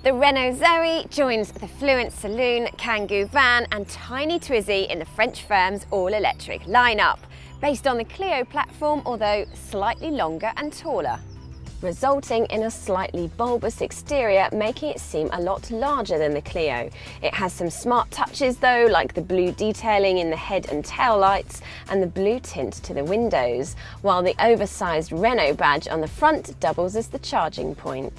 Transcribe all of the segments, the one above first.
The Renault Zoe joins the Fluent Saloon, Kangoo van and Tiny Twizy in the French firm's all-electric lineup, based on the Clio platform, although slightly longer and taller, resulting in a slightly bulbous exterior, making it seem a lot larger than the Clio. It has some smart touches though, like the blue detailing in the head and tail lights and the blue tint to the windows, while the oversized Renault badge on the front doubles as the charging point.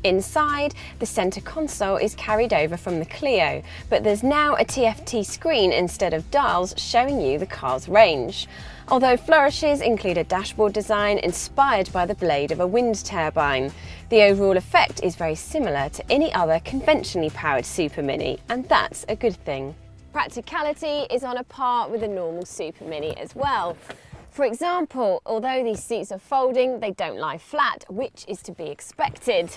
Inside, the centre console is carried over from the Clio, but there's now a TFT screen instead of dials showing you the car's range. Although flourishes include a dashboard design inspired by the blade of a wind turbine, the overall effect is very similar to any other conventionally powered Super Mini, and that's a good thing. Practicality is on a par with a normal Super Mini as well. For example, although these seats are folding, they don't lie flat, which is to be expected.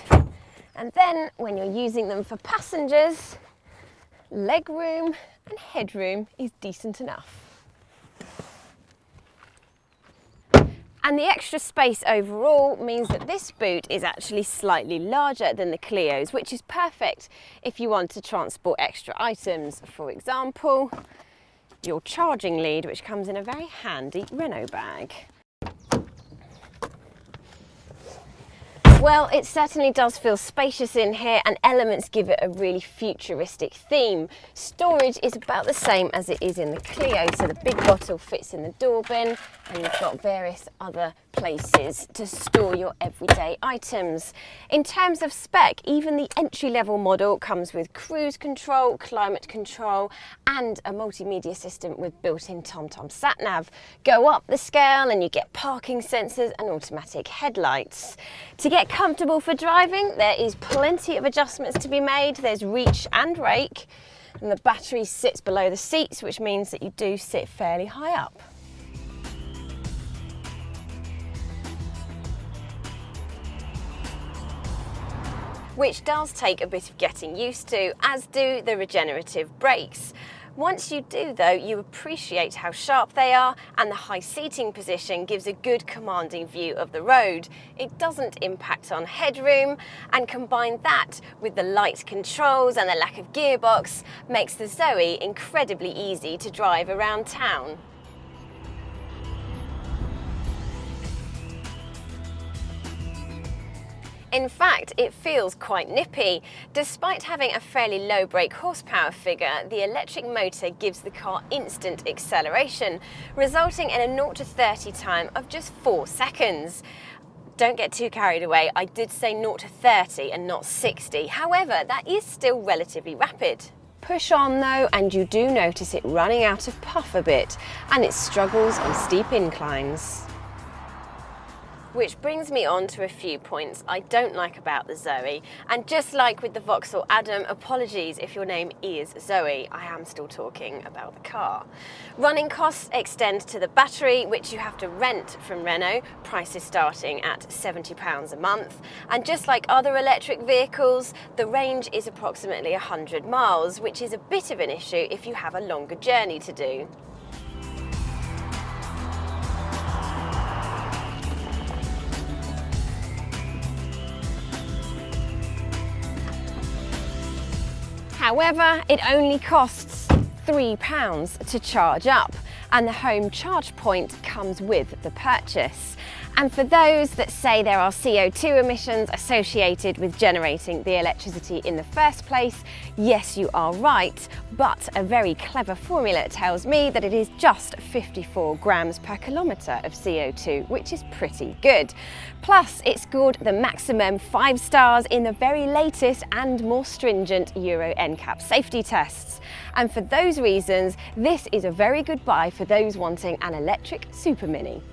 And then when you're using them for passengers, leg room and headroom is decent enough. And the extra space overall means that this boot is actually slightly larger than the Clio's, which is perfect if you want to transport extra items. For example, your charging lead, which comes in a very handy Renault bag. Well, it certainly does feel spacious in here, and elements give it a really futuristic theme. Storage is about the same as it is in the Clio, so the big bottle fits in the door bin, and you've got various other places to store your everyday items. In terms of spec, even the entry-level model comes with cruise control, climate control, and a multimedia system with built-in TomTom sat-nav. Go up the scale and you get parking sensors and automatic headlights. To get comfortable for driving, there is plenty of adjustments to be made. There's reach and rake, and the battery sits below the seats, which means that you do sit fairly high up. Which does take a bit of getting used to, as do the regenerative brakes. Once you do though, you appreciate how sharp they are, and the high seating position gives a good commanding view of the road. It doesn't impact on headroom, and combine that with the light controls and the lack of gearbox makes the Zoe incredibly easy to drive around town. In fact, it feels quite nippy. Despite having a fairly low brake horsepower figure, the electric motor gives the car instant acceleration, resulting in a 0 to 30 time of just 4 seconds. Don't get too carried away, I did say 0 to 30 and not 60. However, that is still relatively rapid. Push on though, and you do notice it running out of puff a bit, and it struggles on steep inclines. Which brings me on to a few points I don't like about the Zoe, and just like with the Vauxhall Adam, apologies if your name is Zoe, I am still talking about the car. Running costs extend to the battery, which you have to rent from Renault, prices starting at £70 a month, and just like other electric vehicles, the range is approximately 100 miles, which is a bit of an issue if you have a longer journey to do. However, it only costs £3 to charge up, and the home charge point comes with the purchase. And for those that say there are CO2 emissions associated with generating the electricity in the first place, yes, you are right, but a very clever formula tells me that it is just 54 grams per kilometre of CO2, which is pretty good. Plus, it scored the maximum 5 stars in the very latest and more stringent Euro NCAP safety tests. And for those reasons, this is a very good buy for those wanting an electric Super Mini.